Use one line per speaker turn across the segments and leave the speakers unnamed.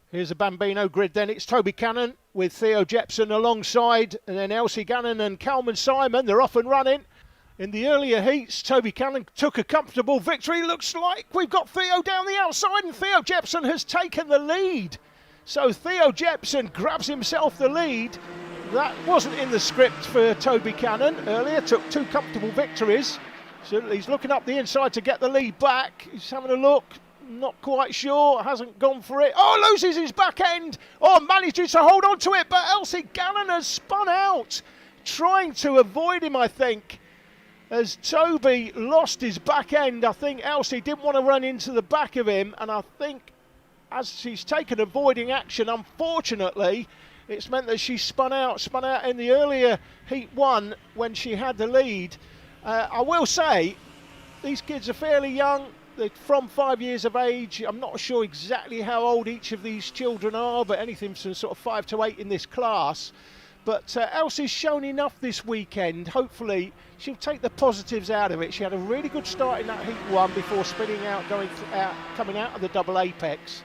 Here's the Bambino grid then. It's Toby Cannon with Theo Jepson alongside, and then Elsie Gannon and Calman Simon. They're off and running. In the earlier heats, Toby Cannon took a comfortable victory. Looks like we've got Theo down the outside, and Theo Jepson has taken the lead. So Theo Jepson grabs himself the lead. That wasn't in the script for Toby Cannon earlier. Took 2 comfortable victories. So he's looking up the inside to get the lead back. He's having a look. Not quite sure, hasn't gone for it. Oh, loses his back end. Oh, manages to hold on to it, but Elsie Gannon has spun out, trying to avoid him, I think. As Toby lost his back end, I think Elsie didn't want to run into the back of him, and I think as she's taken avoiding action, unfortunately, it's meant that she spun out in the earlier Heat 1 when she had the lead. I will say, these kids are fairly young. They're from 5 years of age. I'm not sure exactly how old each of these children are, but anything from sort of 5 to 8 in this class. But Elsie's shown enough this weekend. Hopefully, she'll take the positives out of it. She had a really good start in that Heat 1 before spinning out, coming out of the double apex.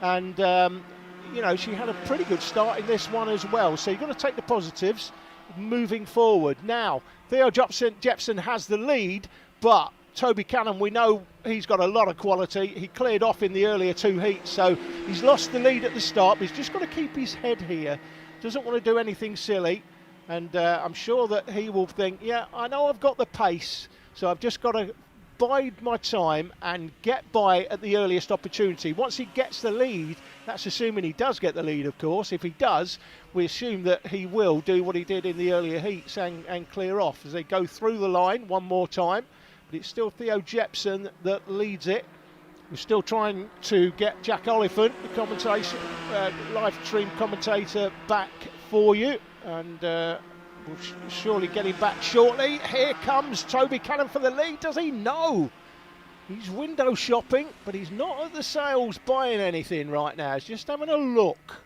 And, you know, she had a pretty good start in this one as well. So you've got to take the positives moving forward. Now, Theo Jepson has the lead, but Toby Cannon, we know he's got a lot of quality. He cleared off in the earlier 2 heats, so he's lost the lead at the start, but he's just got to keep his head here. Doesn't want to do anything silly, and I'm sure that he will think, yeah, I know I've got the pace, so I've just got to bide my time and get by at the earliest opportunity. Once he gets the lead, that's assuming he does get the lead, of course. If he does, we assume that he will do what he did in the earlier heats and clear off as they go through the line one more time. But it's still Theo Jepson that leads it. We're still trying to get Jack Oliphant, the live stream commentator, back for you. And we'll surely get him back shortly. Here comes Toby Cannon for the lead. Does he? No. He's window shopping, but he's not at the sales buying anything right now. He's just having a look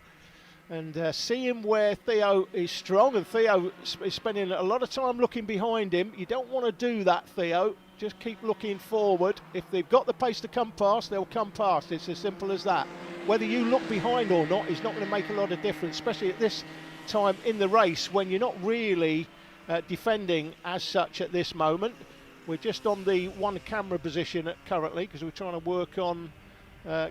and seeing where Theo is strong. And Theo is spending a lot of time looking behind him. You don't want to do that, Theo. Just keep looking forward. If they've got the pace to come past, they'll come past. It's as simple as that. Whether you look behind or not is not going to make a lot of difference, especially at this time in the race when you're not really defending as such at this moment. We're just on the one camera position currently because we're trying to work on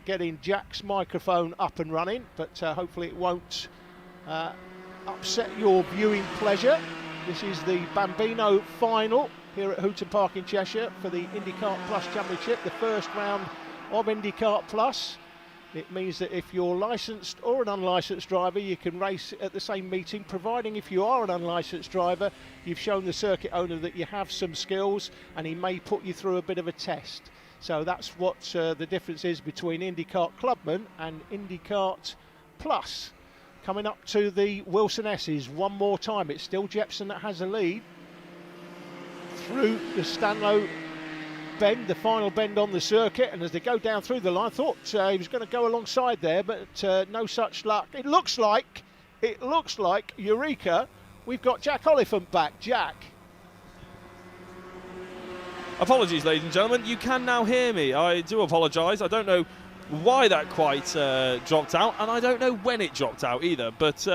getting Jack's microphone up and running, but hopefully it won't upset your viewing pleasure. This is the Bambino final here at Hooton Park in Cheshire for the Indikart Plus Championship, the first round of Indikart Plus. It means that if you're licensed or an unlicensed driver, you can race at the same meeting, providing if you are an unlicensed driver, you've shown the circuit owner that you have some skills and he may put you through a bit of a test. So that's what the difference is between Indikart Clubman and Indikart Plus. Coming up to the Wilson S's one more time. It's still Jepson that has the lead. Through the Stanlow bend, the final bend on the circuit, and as they go down through the line, I thought he was going to go alongside there, but no such luck. It looks like, Eureka, we've got Jack Oliphant back. Jack.
Apologies, ladies and gentlemen, you can now hear me. I do apologise. I don't know why that quite dropped out, and I don't know when it dropped out either, but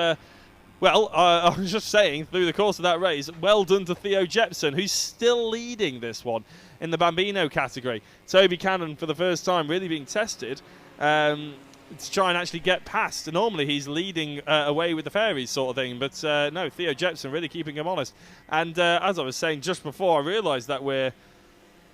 well, I was just saying, through the course of that race, well done to Theo Jepson, who's still leading this one in the Bambino category. Toby Cannon, for the first time, really being tested to try and actually get past. Normally, he's leading away with the fairies sort of thing, but no, Theo Jepson really keeping him honest. And as I was saying just before, I realised that we're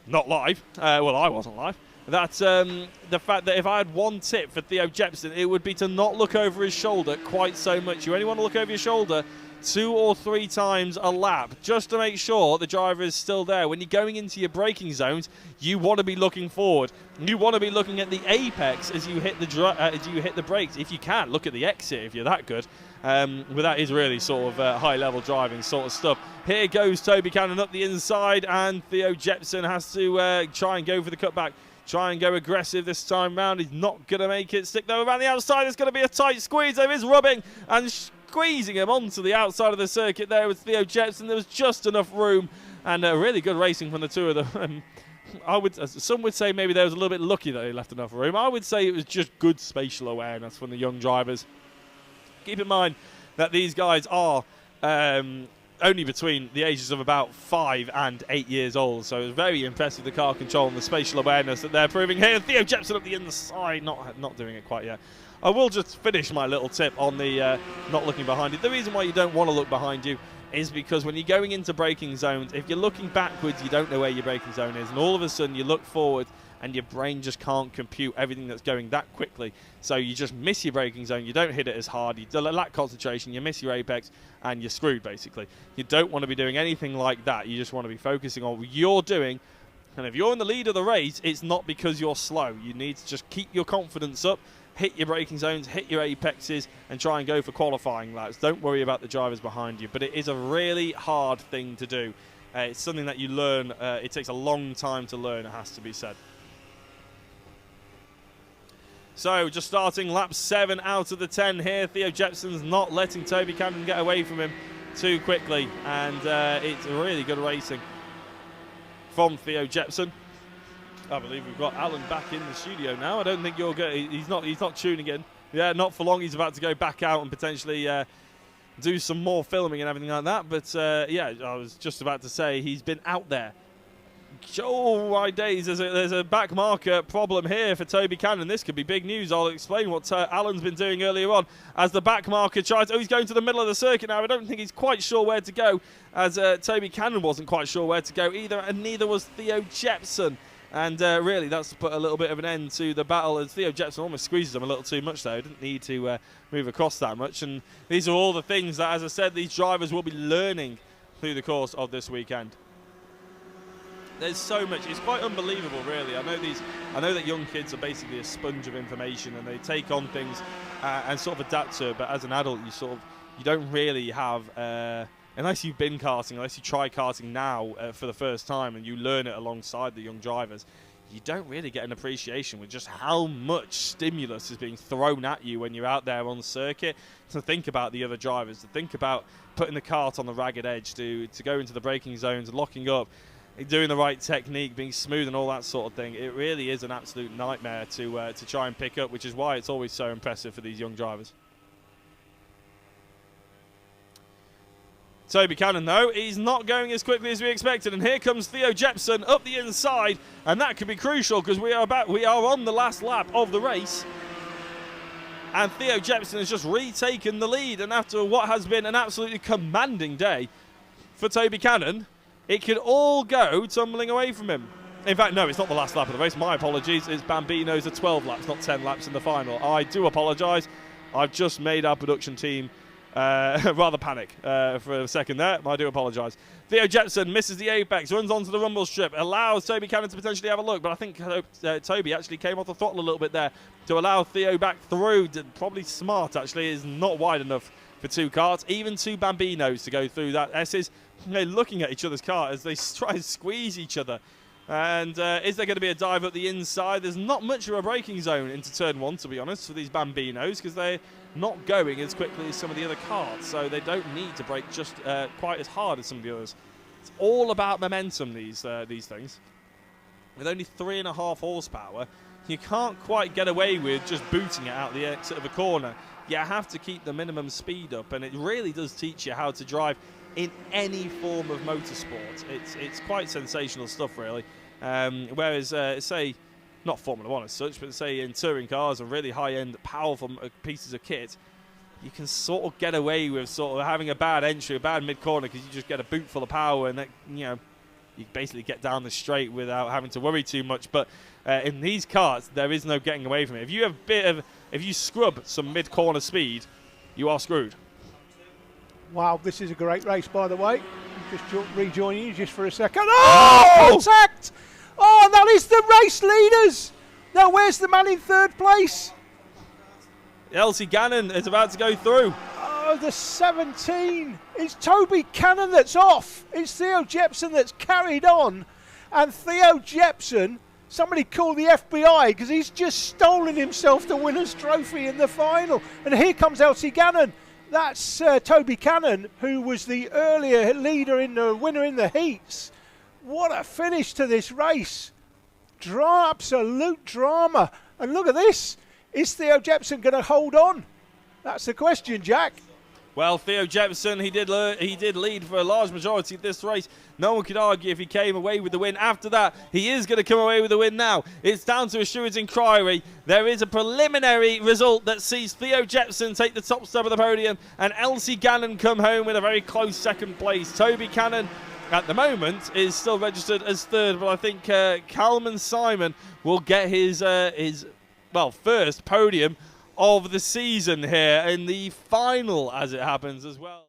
not live. Well, I wasn't live. That's the fact that if I had one tip for Theo Jepson, it would be to not look over his shoulder quite so much. You only want to look over your shoulder 2 or 3 times a lap, just to make sure the driver is still there. When you're going into your braking zones, you want to be looking forward. You want to be looking at the apex as you hit the brakes. If you can, look at the exit if you're that good. But that is really sort of high-level driving sort of stuff. Here goes Toby Cannon up the inside, and Theo Jepson has to try and go for the cutback. Try and go aggressive this time round. He's not going to make it. Stick though around the outside. It's going to be a tight squeeze. There is rubbing and squeezing him onto the outside of the circuit there with Theo Jepson. There was just enough room, and really good racing from the two of them. some would say maybe they was a little bit lucky that they left enough room. I would say it was just good spatial awareness from the young drivers. Keep in mind that these guys are only between the ages of about 5 and 8 years old, so it's very impressive, the car control and the spatial awareness that they're proving here. Theo Jepson up the inside, not doing it quite yet. I will just finish my little tip on the not looking behind you. The reason why you don't want to look behind you is because when you're going into braking zones, if you're looking backwards, you don't know where your braking zone is, and all of a sudden you look forward and your brain just can't compute everything that's going that quickly. So you just miss your braking zone, you don't hit it as hard, you lack concentration, you miss your apex, and you're screwed, basically. You don't want to be doing anything like that. You just want to be focusing on what you're doing. And if you're in the lead of the race, it's not because you're slow. You need to just keep your confidence up, hit your braking zones, hit your apexes, and try and go for qualifying laps. Don't worry about the drivers behind you. But it is a really hard thing to do. It's something that you learn. It takes a long time to learn, it has to be said. So, just starting lap 7 out of the 10 here. Theo Jepson's not letting Toby Cannon get away from him too quickly. And it's really good racing from Theo Jepson. I believe we've got Alan back in the studio now. I don't think you're good. He's not tuning in. Yeah, not for long. He's about to go back out and potentially do some more filming and everything like that. But yeah, I was just about to say he's been out there. Oh my days, there's a back marker problem here for Toby Cannon. This could be big news. I'll explain what Alan's been doing earlier on as the back marker tries. Oh, he's going to the middle of the circuit now. I don't think he's quite sure where to go, as Toby Cannon wasn't quite sure where to go either, and neither was Theo Jepson. And really, that's put a little bit of an end to the battle, as Theo Jepson almost squeezes him a little too much there. He didn't need to move across that much. And these are all the things that, as I said, these drivers will be learning through the course of this weekend. There's so much. It's quite unbelievable, really. I know that young kids are basically a sponge of information, and they take on things and sort of adapt to it. But as an adult, you don't really have, unless you've been karting, unless you try karting now for the first time and you learn it alongside the young drivers, you don't really get an appreciation with just how much stimulus is being thrown at you when you're out there on the circuit. To think about the other drivers, to think about putting the kart on the ragged edge, to go into the braking zones, locking up, doing the right technique, being smooth and all that sort of thing. It really is an absolute nightmare to try and pick up, which is why it's always so impressive for these young drivers. Toby Cannon, though, he's not going as quickly as we expected, and here comes Theo Jepson up the inside, and that could be crucial because we are on the last lap of the race, and Theo Jepson has just retaken the lead. And after what has been an absolutely commanding day for Toby Cannon, it could all go tumbling away from him. In fact, no, it's not the last lap of the race. My apologies. It's Bambino's at 12 laps, not 10 laps in the final. I do apologise. I've just made our production team rather panic for a second there. I do apologise. Theo Jepson misses the apex, runs onto the rumble strip, allows Toby Cannon to potentially have a look, but I think Toby actually came off the throttle a little bit there to allow Theo back through. Probably smart, actually. Is not wide enough for two karts, even two Bambinos to go through that. S's, they're looking at each other's car as they try and squeeze each other. And is there going to be a dive up the inside? There's not much of a braking zone into turn 1, to be honest, for these Bambinos, because they're not going as quickly as some of the other karts, so they don't need to brake just quite as hard as some of the others. It's all about momentum, these things. With only 3.5 horsepower, you can't quite get away with just booting it out the exit of a corner. You have to keep the minimum speed up, and it really does teach you how to drive in any form of motorsport. It's quite sensational stuff, really. Whereas, say, not Formula 1 as such, but say in touring cars and really high-end, powerful pieces of kit, you can sort of get away with sort of having a bad entry, a bad mid-corner, because you just get a boot full of power, and that, you basically get down the straight without having to worry too much. But in these karts, there is no getting away from it. If you scrub some mid-corner speed, you are screwed.
Wow, this is a great race, by the way. Just rejoining you just for a second. Oh, contact! Oh, that is the race leaders. Now, where's the man in third place?
Elsie Gannon is about to go through.
Oh, the 17. It's Toby Cannon that's off. It's Theo Jepson that's carried on. And Theo Jepson, somebody call the FBI, because he's just stolen himself the winner's trophy in the final. And here comes Elsie Gannon. That's Toby Cannon, who was the earlier leader in the winner in the heats. What a finish to this race. absolute drama. And look at this. Is Theo Jepson going to hold on? That's the question, Jack.
Well, Theo Jepson, he did lead for a large majority of this race. No one could argue if he came away with the win. After that, he is going to come away with the win now. It's down to a steward's inquiry. There is a preliminary result that sees Theo Jepson take the top step of the podium and Elsie Gannon come home with a very close second place. Toby Cannon, at the moment, is still registered as third, but I think Calman Simon will get his first podium of the season here in the final, as it happens as well.